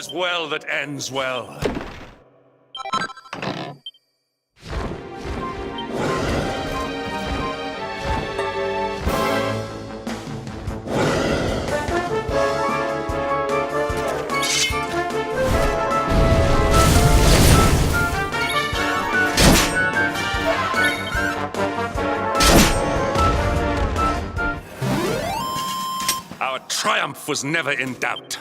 is well that ends well. Our triumph was never in doubt.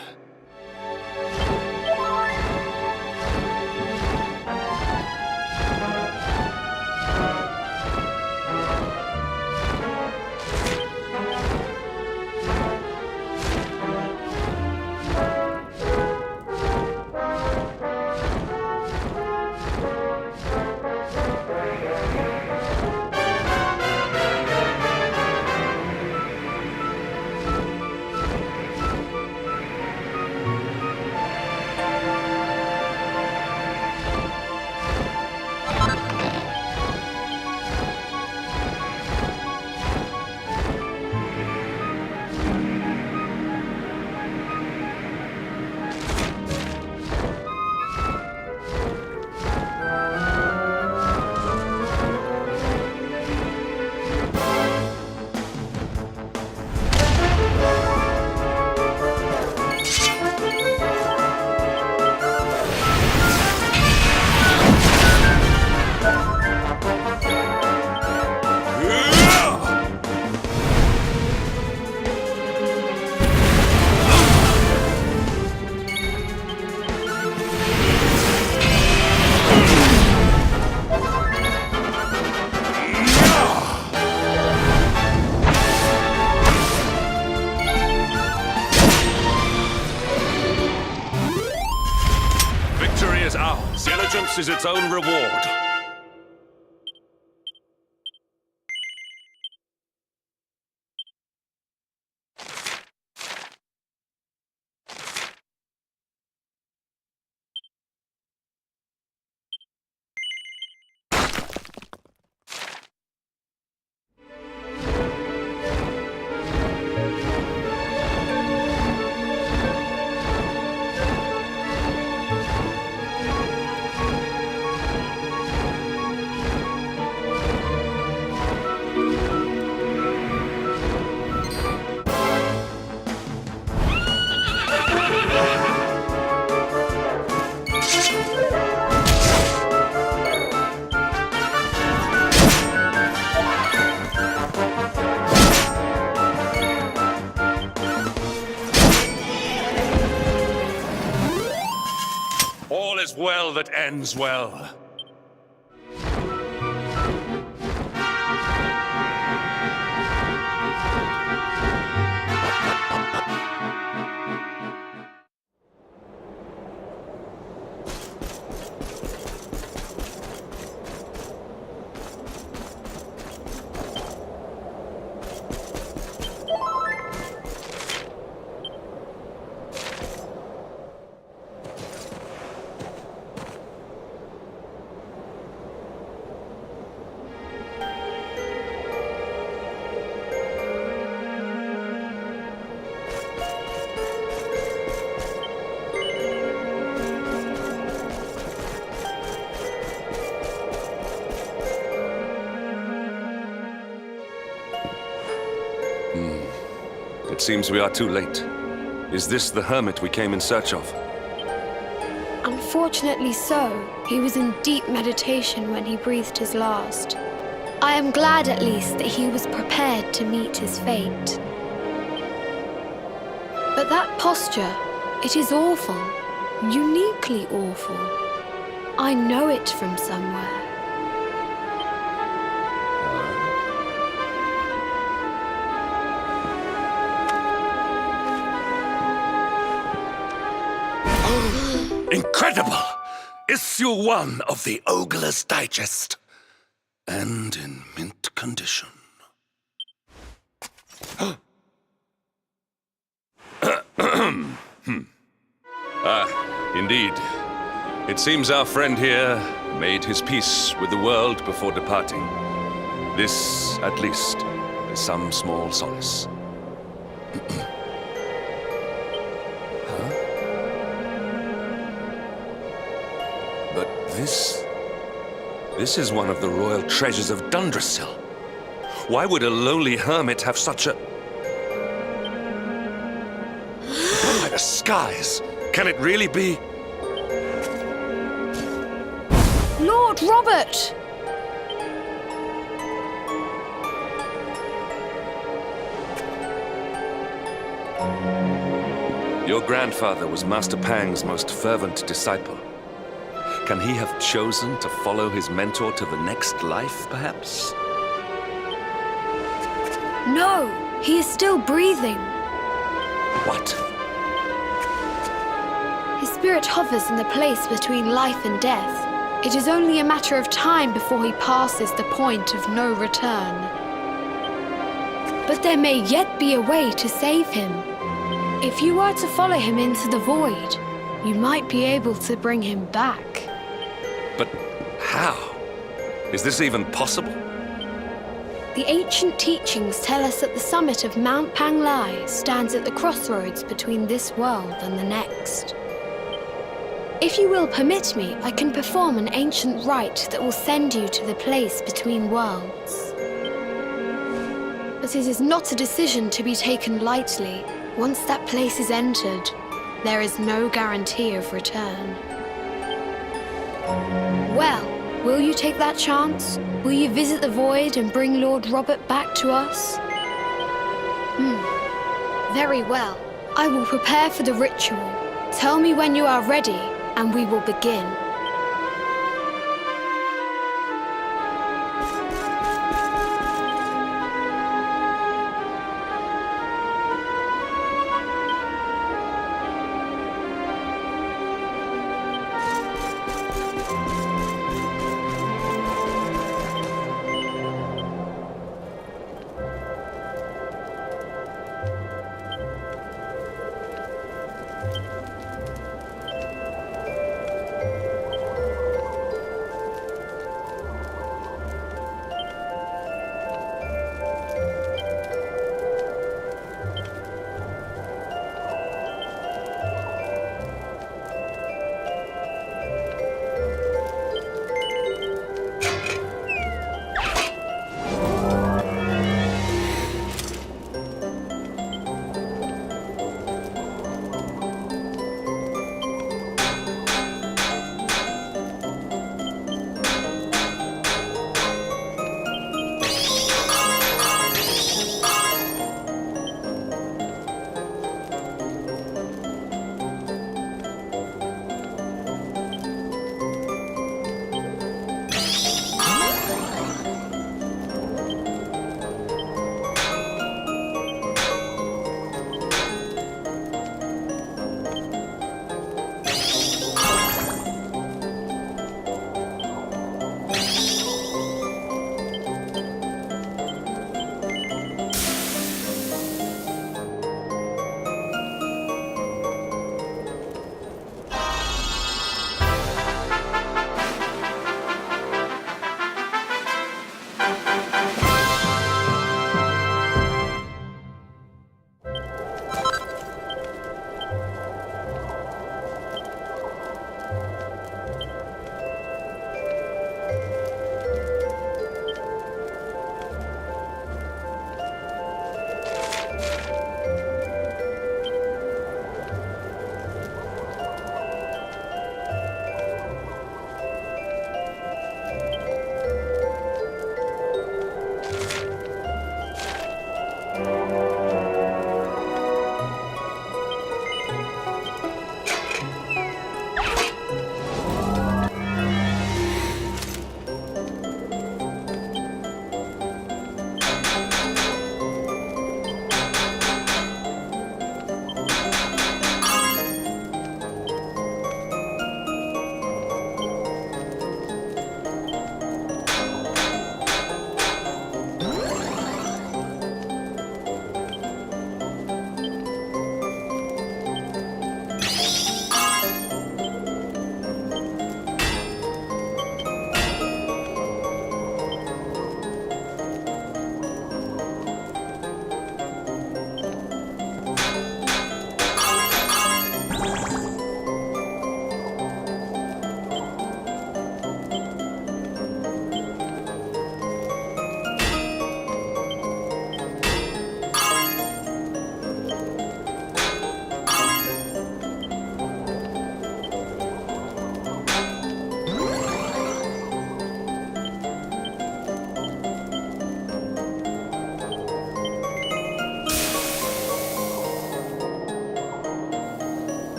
Victory is ours. Diligence is its own reward. All is well that ends well. It seems we are too late. Is this the hermit we came in search of? Unfortunately so. He was in deep meditation when he breathed his last. I am glad at least that he was prepared to meet his fate. But that posture, it is awful. Uniquely awful. I know it from somewhere. Incredible! Issue 1 of the Ogler's Digest. And in mint condition. Indeed. It seems our friend here made his peace with the world before departing. This, at least, is some small solace. This is one of the royal treasures of Dundrasil. Why would a lowly hermit have such a... By the skies! Can it really be? Lord Robert! Your grandfather was Master Pang's most fervent disciple. Can he have chosen to follow his mentor to the next life, perhaps? No, he is still breathing. What? His spirit hovers in the place between life and death. It is only a matter of time before he passes the point of no return. But there may yet be a way to save him. If you were to follow him into the void, you might be able to bring him back. But how? Is this even possible? The ancient teachings tell us that the summit of Mount Panglai stands at the crossroads between this world and the next. If you will permit me, I can perform an ancient rite that will send you to the place between worlds. But it is not a decision to be taken lightly. Once that place is entered, there is no guarantee of return. Well, will you take that chance? Will you visit the void and bring Lord Robert back to us? Very well. I will prepare for the ritual. Tell me when you are ready, and we will begin.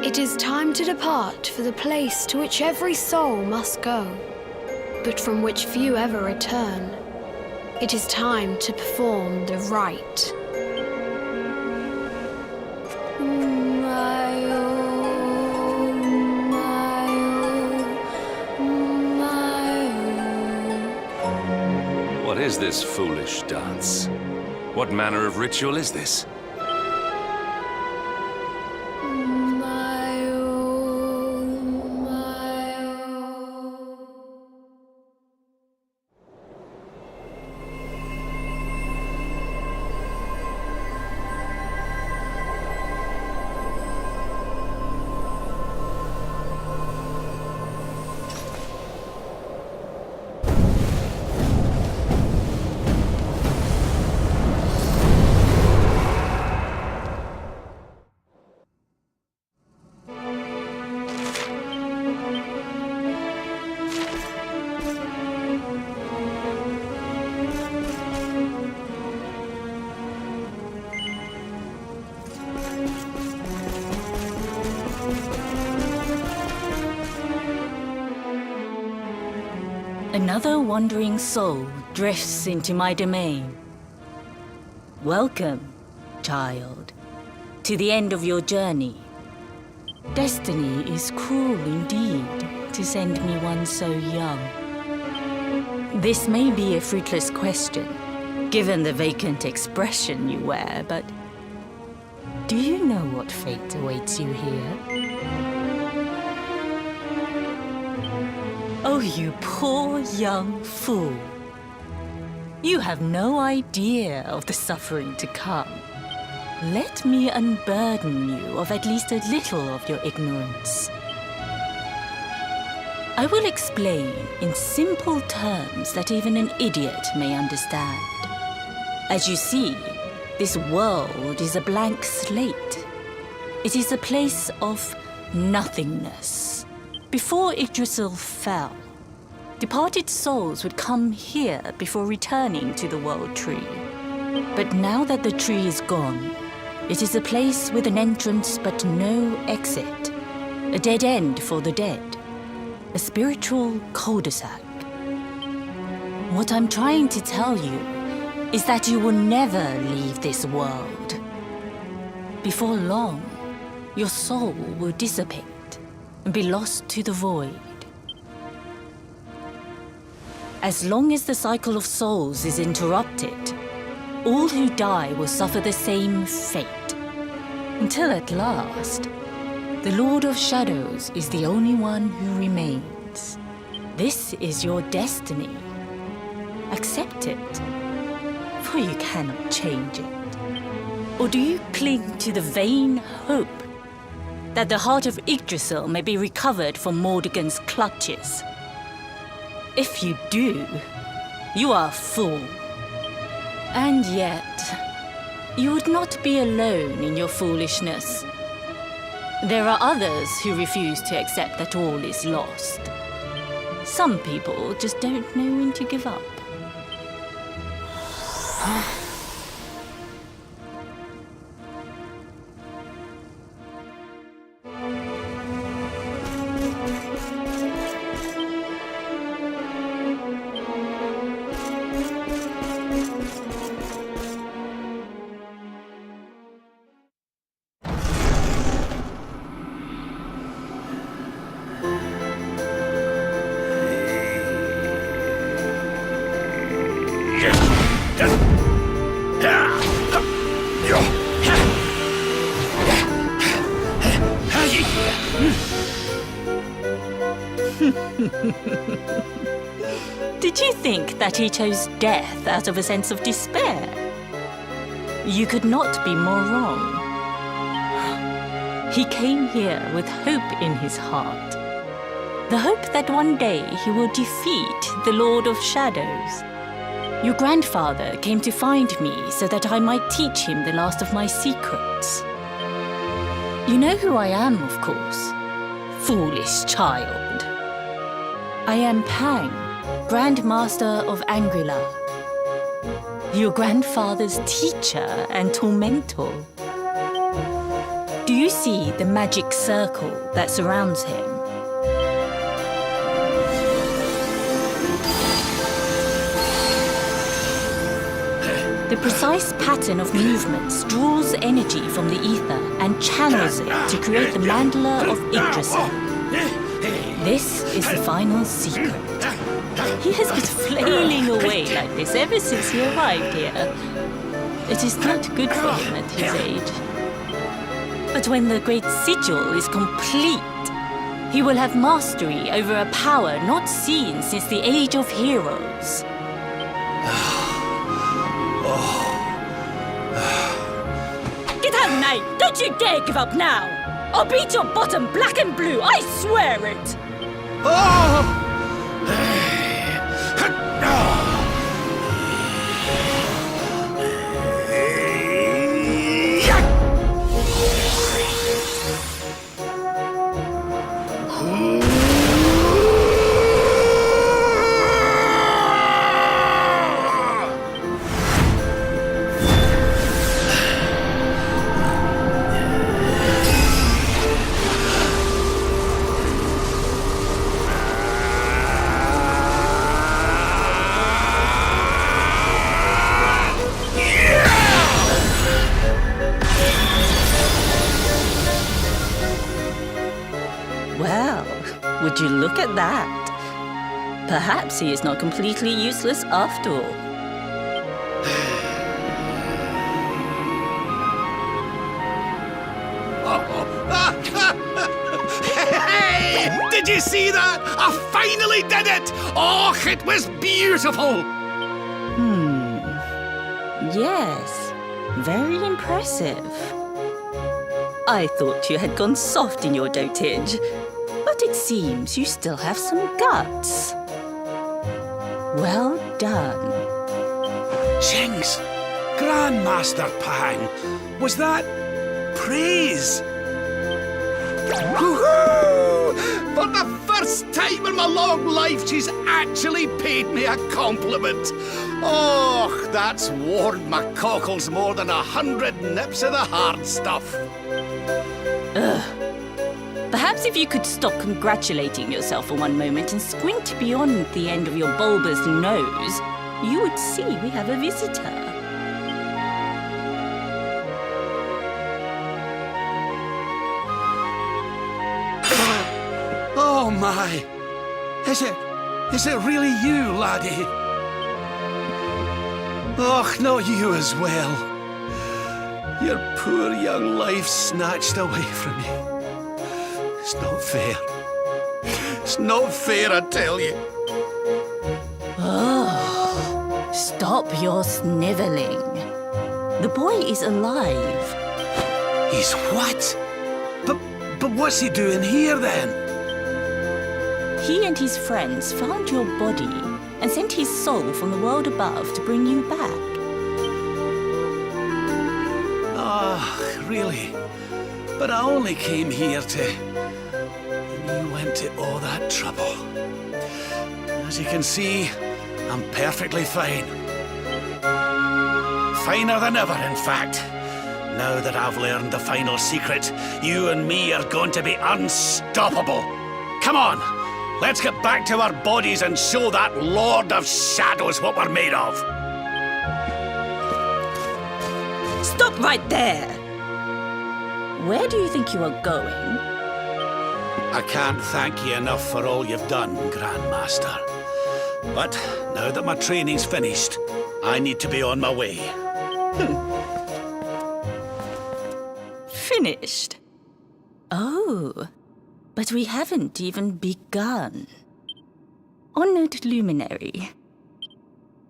It is time to depart for the place to which every soul must go, but from which few ever return. It is time to perform the rite. What is this foolish dance? What manner of ritual is this? Another wandering soul drifts into my domain. Welcome, child, to the end of your journey. Destiny is cruel indeed to send me one so young. This may be a fruitless question, given the vacant expression you wear, but do you know what fate awaits you here? Oh, you poor young fool. You have no idea of the suffering to come. Let me unburden you of at least a little of your ignorance. I will explain in simple terms that even an idiot may understand. As you see, this world is a blank slate. It is a place of nothingness. Before Yggdrasil fell, departed souls would come here before returning to the World Tree. But now that the tree is gone, it is a place with an entrance but no exit, a dead end for the dead, a spiritual cul-de-sac. What I'm trying to tell you is that you will never leave this world. Before long, your soul will dissipate and be lost to the void. As long as the cycle of souls is interrupted, all who die will suffer the same fate. Until at last, the Lord of Shadows is the only one who remains. This is your destiny. Accept it, for you cannot change it. Or do you cling to the vain hope that the heart of Yggdrasil may be recovered from Mordegon's clutches? If you do, you are a fool. And yet, you would not be alone in your foolishness. There are others who refuse to accept that all is lost. Some people just don't know when to give up. Did you think that he chose death out of a sense of despair? You could not be more wrong. He came here with hope in his heart. The hope that one day he will defeat the Lord of Shadows. Your grandfather came to find me so that I might teach him the last of my secrets. You know who I am, of course. Foolish child. I am Pang, Grand Master of Angrila, your grandfather's teacher and tormentor. Do Do you see the magic circle that surrounds him? The precise pattern of movements draws energy from the ether and channels it to create the mandala of Yggdrasil. This is the final secret. He has been flailing away like this ever since he arrived here. It is not good for him at his age. But when the great sigil is complete, he will have mastery over a power not seen since the age of heroes. Get out, knight! Don't you dare give up now! I'll beat your bottom black and blue, I swear it! Well, would you look at that? Perhaps he is not completely useless after all. Hey! Did you see that? I finally did it! Oh, it was beautiful! Yes, very impressive. I thought you had gone soft in your dotage, but it seems you still have some guts. Well done. Jinx! Grandmaster Pang! Was that praise? Woohoo! For the first time in my long life, she's actually paid me a compliment. Oh, that's warmed my cockles more than 100 nips of the hard stuff. Perhaps if you could stop congratulating yourself for one moment and squint beyond the end of your bulbous nose, you would see we have a visitor. Oh my! Is it really you, laddie? Oh, not you as well. Your poor young life snatched away from you. It's not fair. It's not fair, I tell you. Oh, stop your sniveling. The boy is alive. He's what? But what's he doing here then? He and his friends found your body and sent his soul from the world above to bring you back. Oh, really? But I only came here to... And you went to all that trouble. As you can see, I'm perfectly fine. Finer than ever, in fact. Now that I've learned the final secret, you and me are going to be unstoppable. Come on, let's get back to our bodies and show that Lord of Shadows what we're made of. Stop right there! Where do you think you are going? I can't thank you enough for all you've done, Grandmaster. But now that my training's finished, I need to be on my way. Finished? Oh, but we haven't even begun. Honored luminary,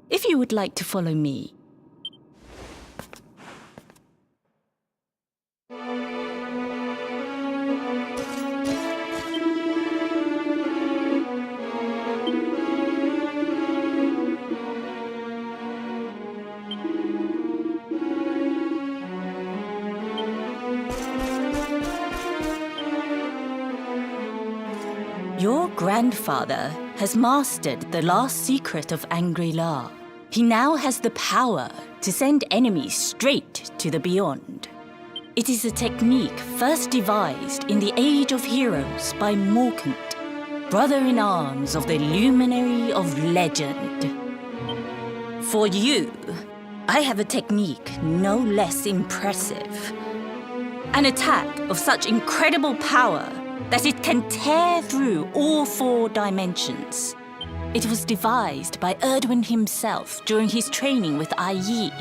if you would like to follow me. Your grandfather has mastered the last secret of Angri-La. He now has the power to send enemies straight to the beyond. It is a technique first devised in the Age of Heroes by Morkant, brother-in-arms of the Luminary of Legend. For you, I have a technique no less impressive. An attack of such incredible power that it can tear through all 4 dimensions. It was devised by Erdwin himself during his training with Yi,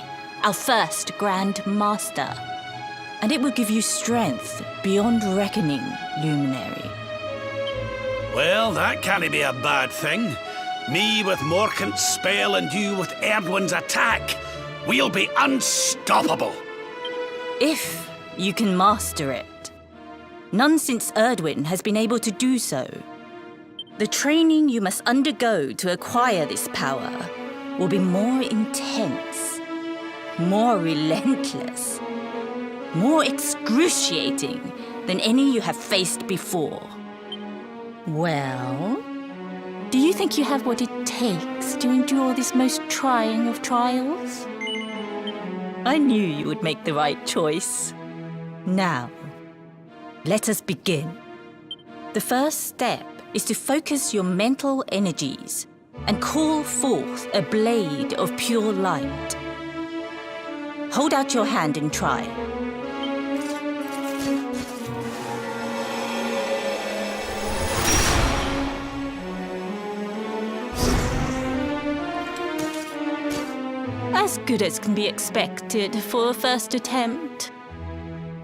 our first Grand Master. And it will give you strength beyond reckoning, Luminary. Well, that can't be a bad thing. Me with Morkant's spell and you with Erdwin's attack. We'll be unstoppable. If you can master it. None since Erdwin has been able to do so. The training you must undergo to acquire this power will be more intense, more relentless, more excruciating than any you have faced before. Well, do you think you have what it takes to endure this most trying of trials? I knew you would make the right choice. Now, let us begin. The first step is to focus your mental energies and call forth a blade of pure light. Hold out your hand and try. As good as can be expected for a first attempt.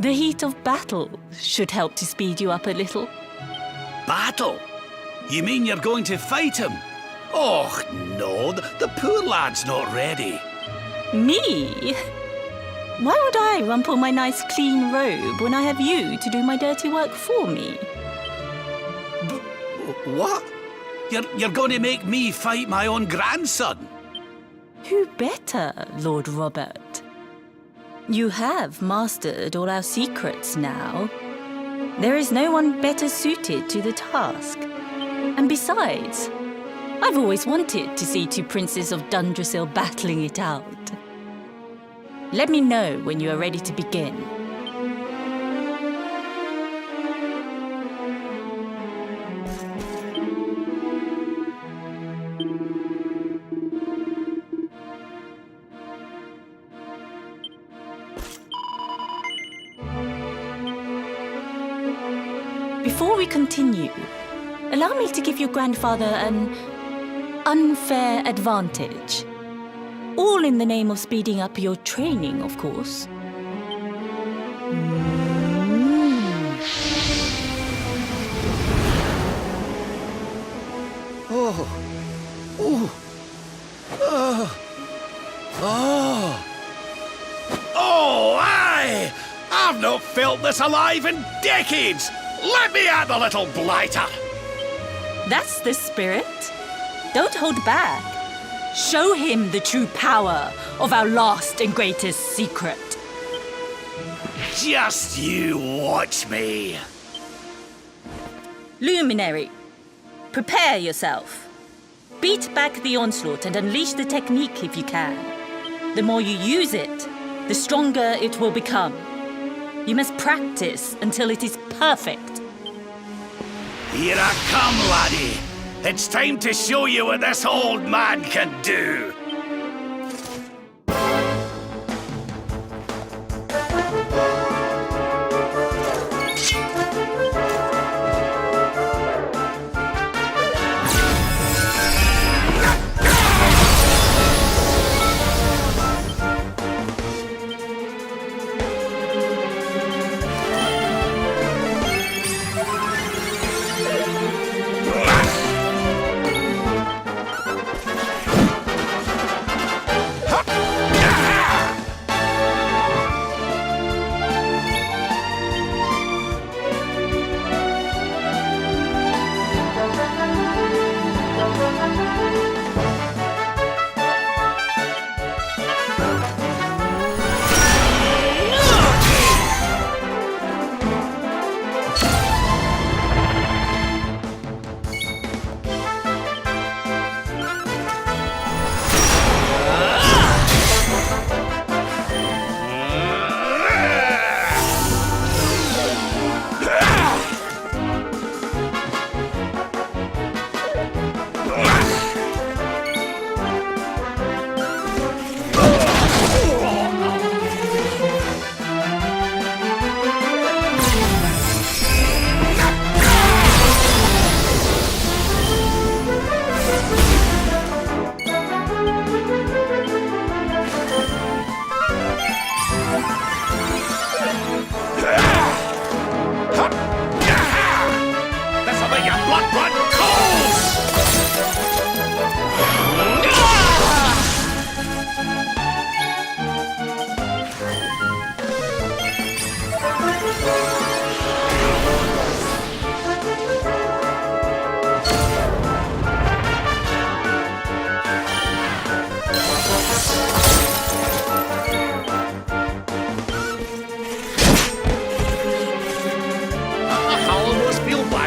The heat of battle should help to speed you up a little. Battle? You mean you're going to fight him? Oh, no, the poor lad's not ready. Me? Why would I rumple my nice clean robe when I have you to do my dirty work for me? What? You're going to make me fight my own grandson? Who better, Lord Robert? You have mastered all our secrets now. There is no one better suited to the task. And besides, I've always wanted to see 2 princes of Dundrasil battling it out. Let me know when you are ready to begin. Before we continue, allow me to give your grandfather an unfair advantage. All in the name of speeding up your training, of course. Oh, aye! I've not felt this alive in decades! Let me at the little blighter! That's the spirit. Don't hold back. Show him the true power of our last and greatest secret. Just you watch me. Luminary, prepare yourself. Beat back the onslaught and unleash the technique if you can. The more you use it, the stronger it will become. You must practice until it is perfect. Here I come, laddie. It's time to show you what this old man can do.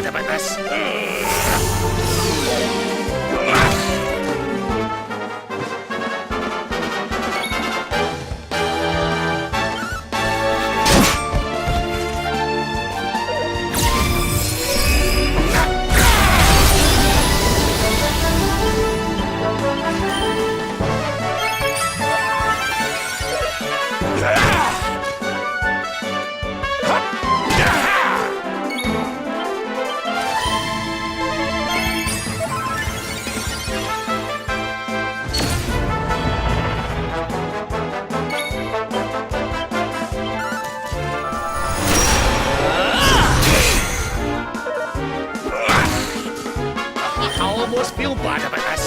bad about this. I almost feel bad about this.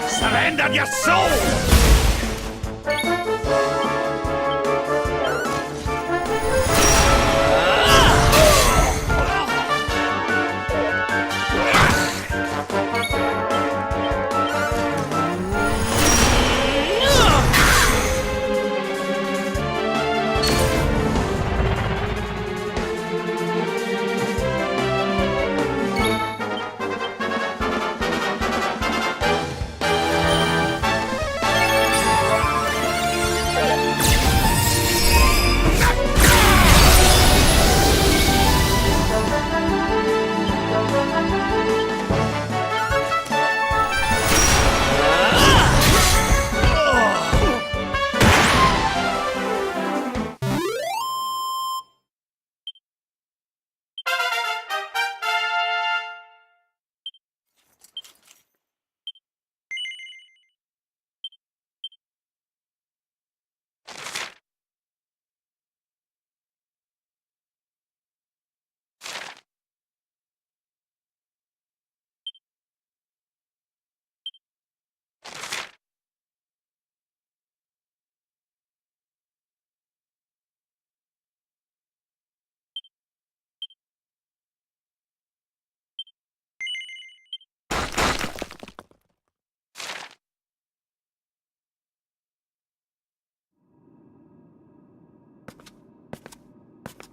Surrender your soul!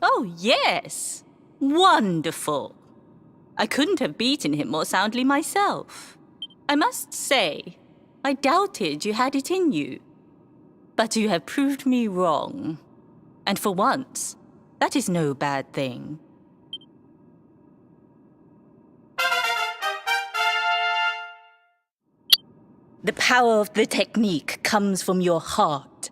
Oh, yes! Wonderful! I couldn't have beaten him more soundly myself. I must say, I doubted you had it in you. But you have proved me wrong. And for once, that is no bad thing. The power of the technique comes from your heart.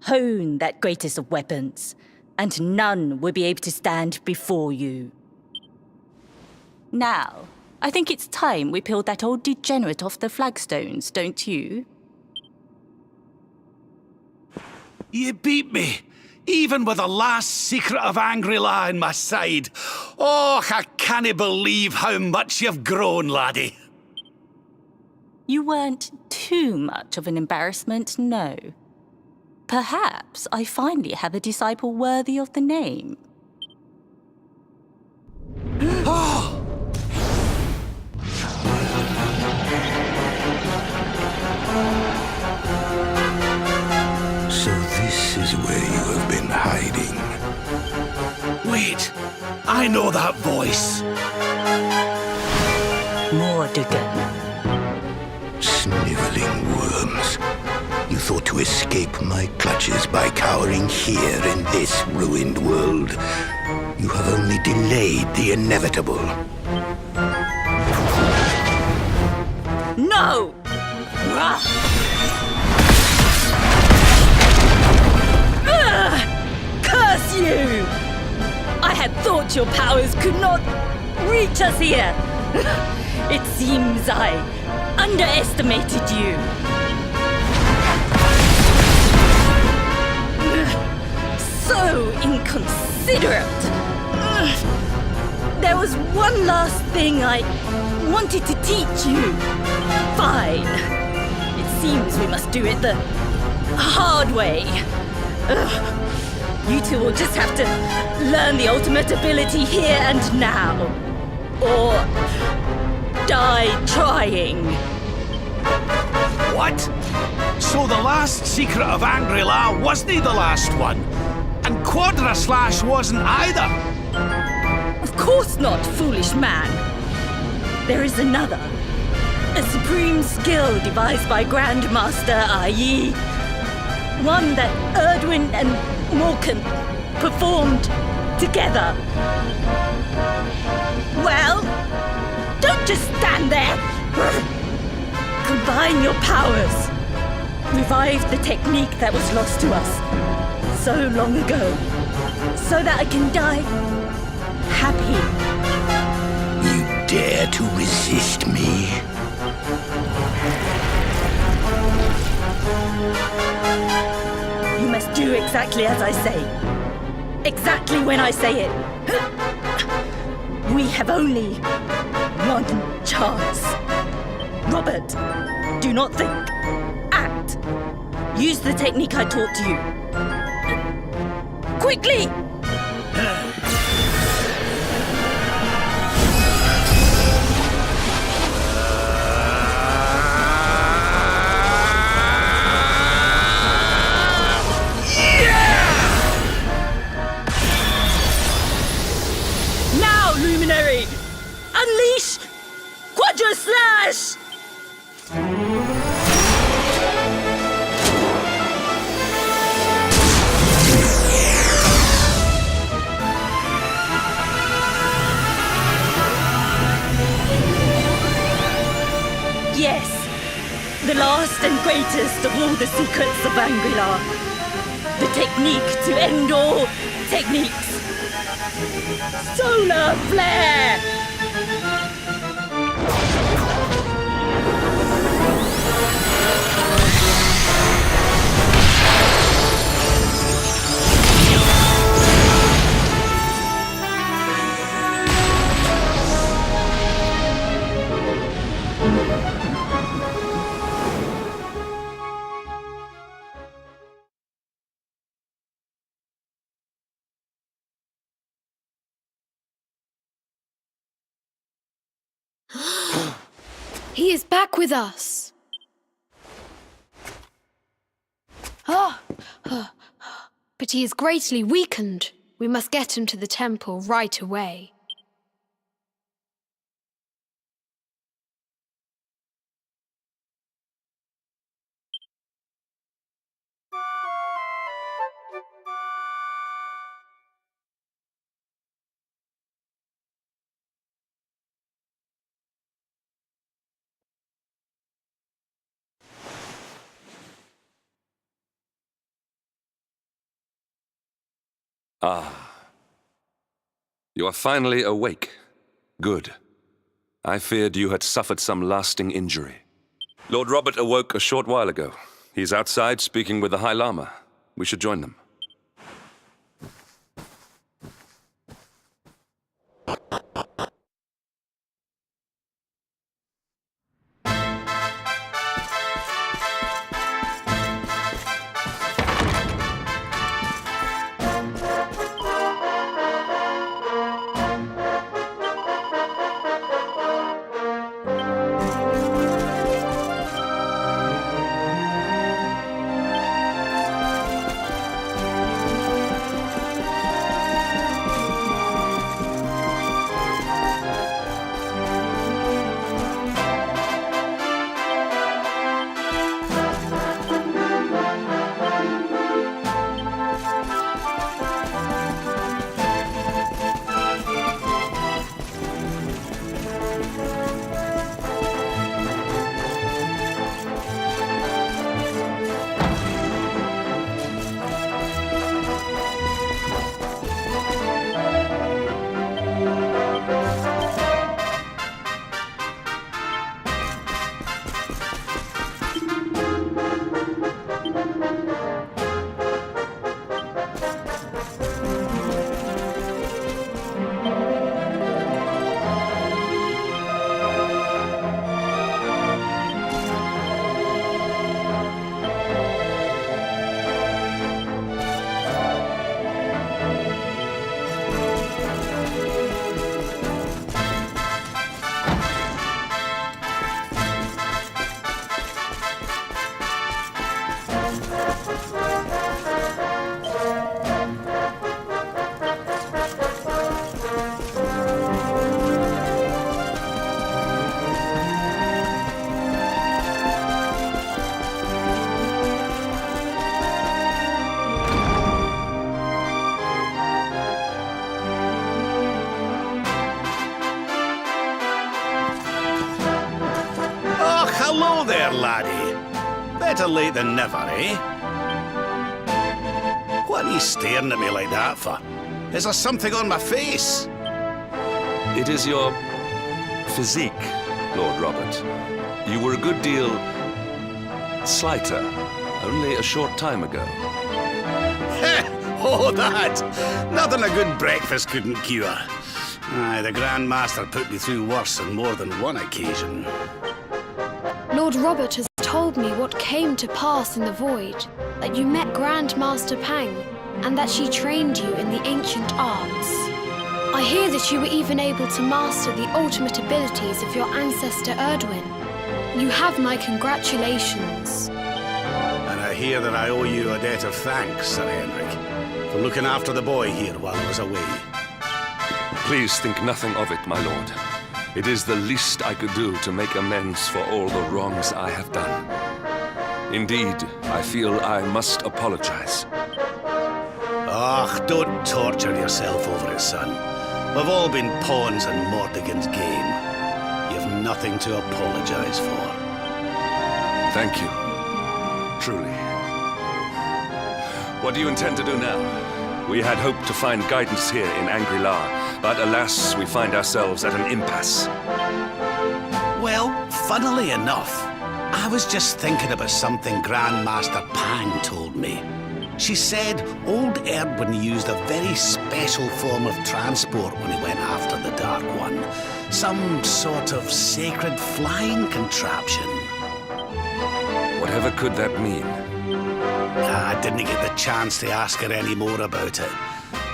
Hone that greatest of weapons, and none will be able to stand before you. Now, I think it's time we peeled that old degenerate off the flagstones, don't you? You beat me, even with the last secret of Angry-La on my side. Oh, I can't believe how much you've grown, laddie. You weren't too much of an embarrassment, no. Perhaps I finally have a disciple worthy of the name. So this is where you have been hiding. Wait, I know that voice. Mordegan. Sniveling worms. You thought to escape my clutches by cowering here in this ruined world. You have only delayed the inevitable. No! Curse you! I had thought your powers could not reach us here. It seems I underestimated you. inconsiderate. There was one last thing I wanted to teach you. Fine. It seems we must do it the hard way. You two will just have to learn the ultimate ability here and now. Or die trying. What? So the last secret of Angri-La wasn't the last one? And Quadra Slash wasn't either? Of course not, foolish man. There is another. A supreme skill devised by Grandmaster Ai. One that Erdwin and Morkan performed together. Well, don't just stand there. Combine your powers. Revive the technique that was lost to us so long ago, so that I can die happy. You dare to resist me? You must do exactly as I say. Exactly when I say it. We have only one chance. Robert, do not think. Act. Use the technique I taught you. Quickly! Now, Luminary! Unleash Quadra Slash! Yes, the last and greatest of all the secrets of Angri-La. The technique to end all techniques. Solar Flare! He is back with us. But he is greatly weakened. We must get him to the temple right away. You are finally awake. Good. I feared you had suffered some lasting injury. Lord Robert awoke a short while ago. He's outside speaking with the High Lama. We should join them. laddie. Better late than never, eh? What are you staring at me like that for? Is there something on my face? It is your physique, Lord Robert. You were a good deal slighter only a short time ago. Oh, that! Nothing a good breakfast couldn't cure. Aye, the Grand Master put me through worse on more than one occasion. Lord Robert has told me what came to pass in the void, that you met Grand Master Pang, and that she trained you in the ancient arts. I hear that you were even able to master the ultimate abilities of your ancestor Erdwin. You have my congratulations. And I hear that I owe you a debt of thanks, Sir Henrik, for looking after the boy here while I was away. Please think nothing of it, my lord. It is the least I could do to make amends for all the wrongs I have done. Indeed, I feel I must apologize. Ach, don't torture yourself over it, son. We've all been pawns in Mordigan's game. You've nothing to apologize for. Thank you. Truly. What do you intend to do now? We had hoped to find guidance here in Angri-La, but alas, we find ourselves at an impasse. Well, funnily enough, I was just thinking about something Grandmaster Pang told me. She said old Erdwin used a very special form of transport when he went after the Dark One. Some sort of sacred flying contraption. Whatever could that mean? I didn't get the chance to ask her any more about it.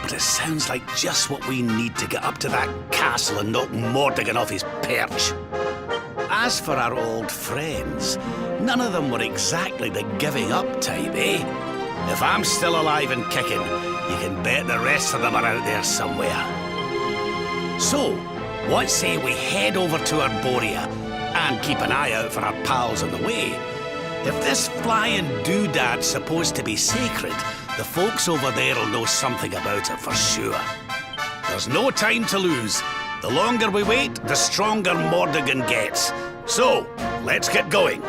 But it sounds like just what we need to get up to that castle and knock Mordigan off his perch. As for our old friends, none of them were exactly the giving up type, eh? If I'm still alive and kicking, you can bet the rest of them are out there somewhere. So, what say we head over to Arborea and keep an eye out for our pals on the way? If this flying doodad's supposed to be sacred, the folks over there will know something about it for sure. There's no time to lose. The longer we wait, the stronger Mordigan gets. So, let's get going.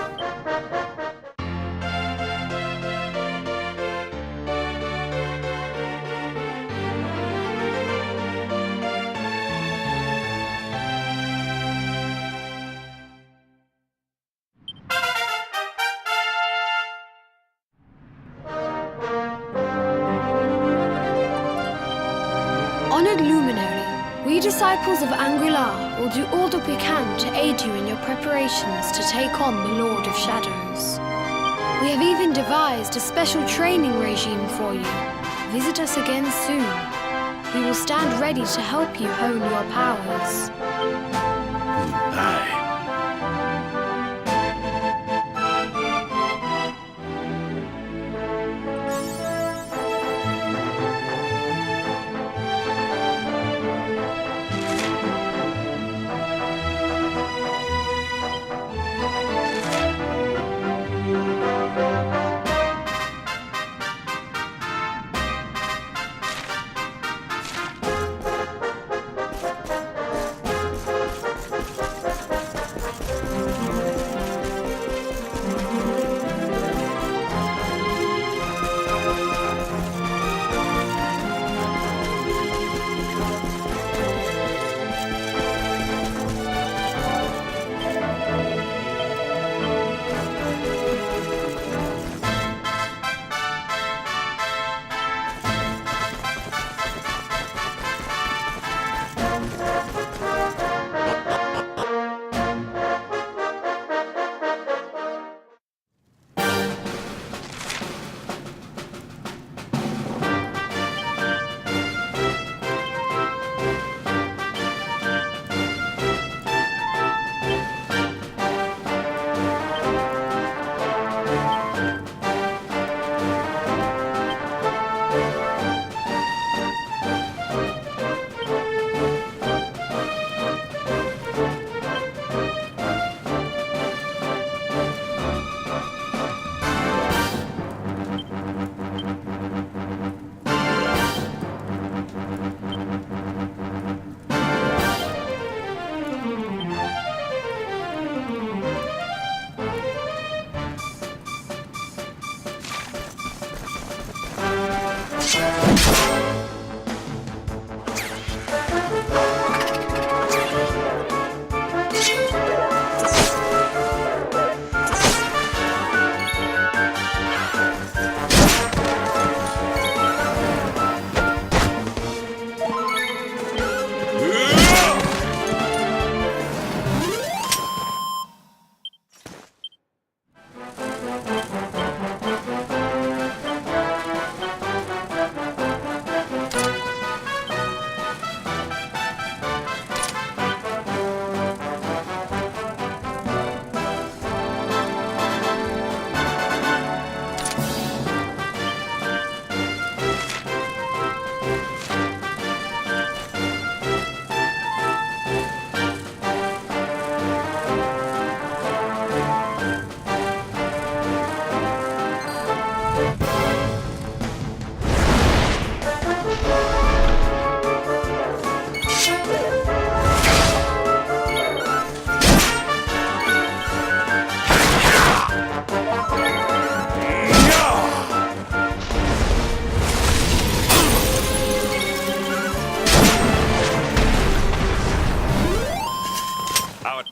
Honored Luminary, we disciples of Angri-La will do all that we can to aid you in your preparations to take on the Lord of Shadows. We have even devised a special training regime for you. Visit us again soon. We will stand ready to help you hone your powers. Aye. Our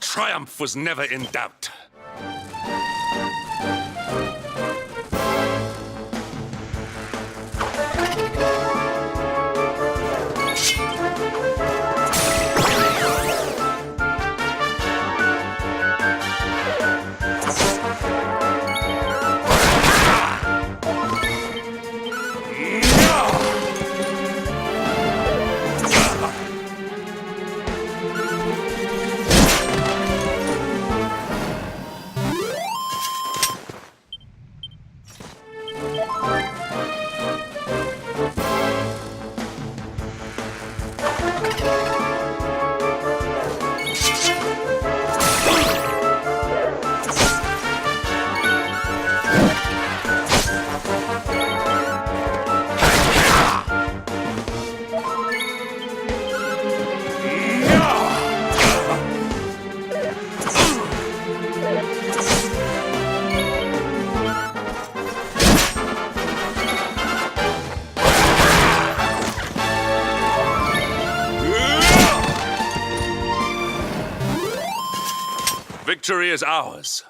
triumph was never in doubt. Victory is ours.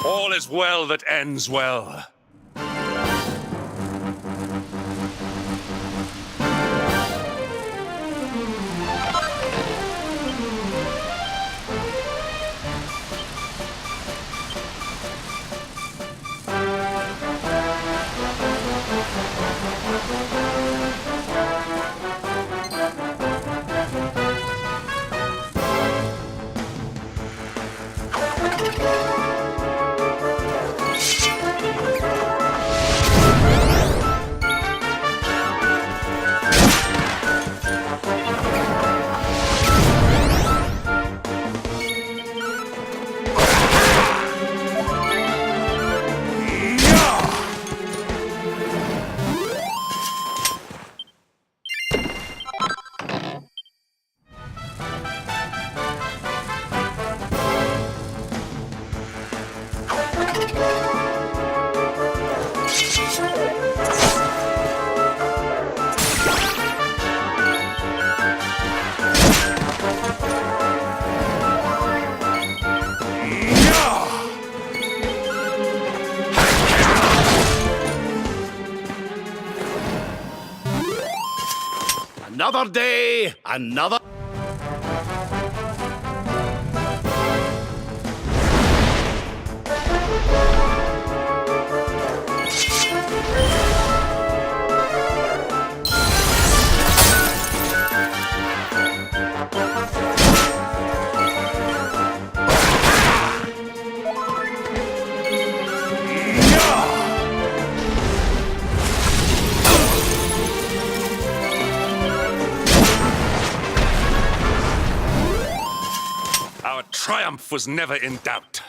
All is well that ends well. Another day, another... Our triumph was never in doubt.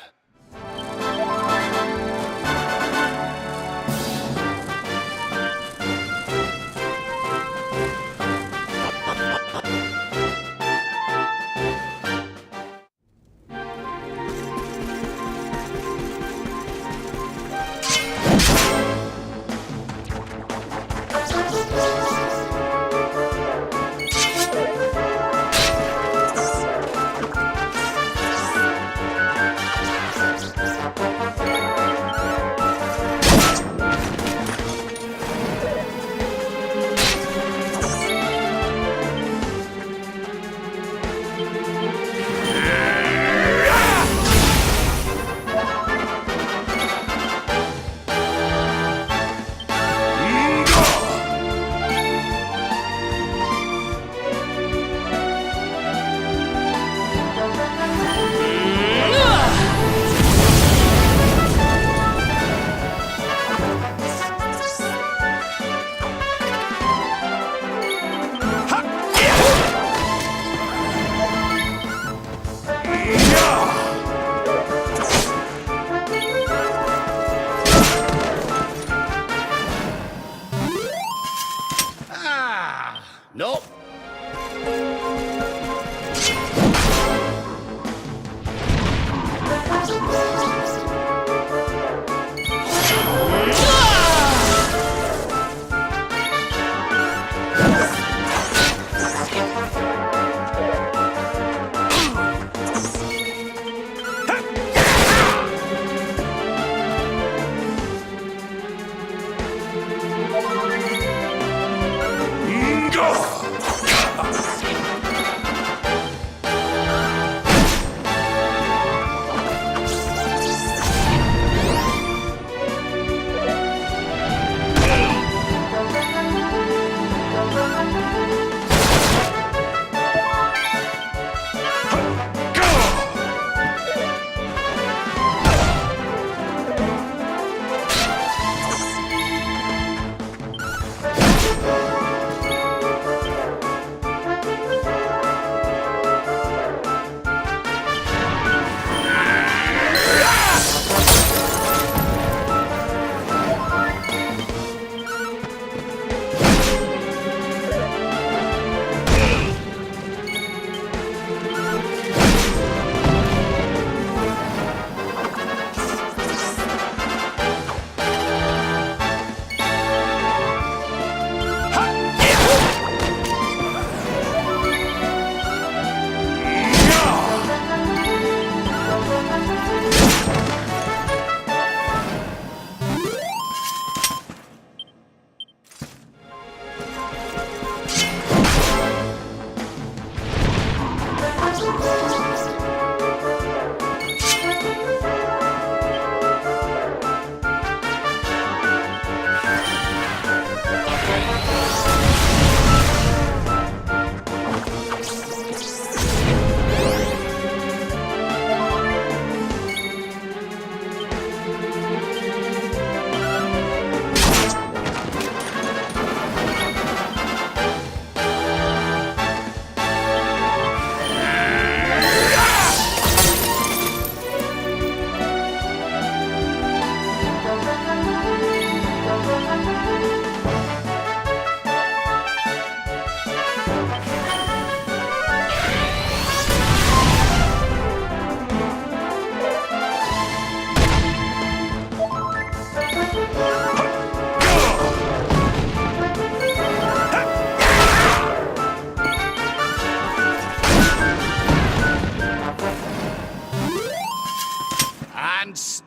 Nope.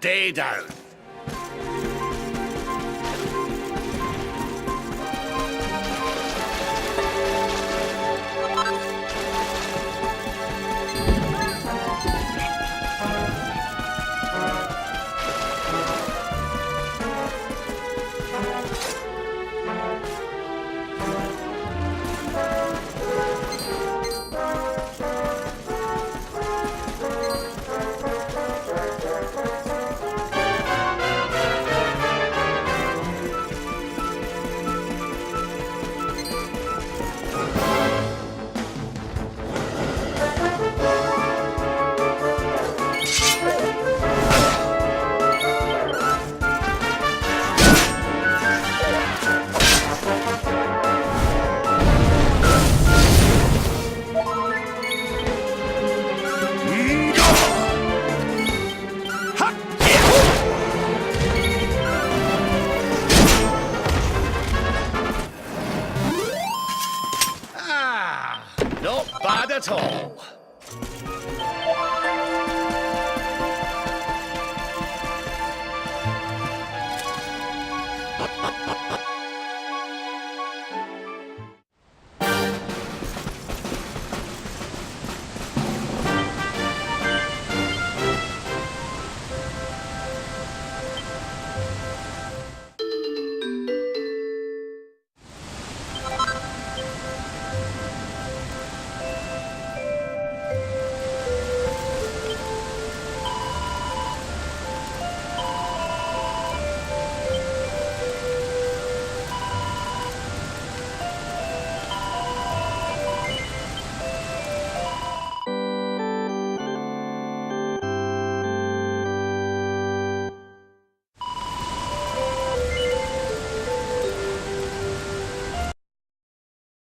Stay down. Not bad at all.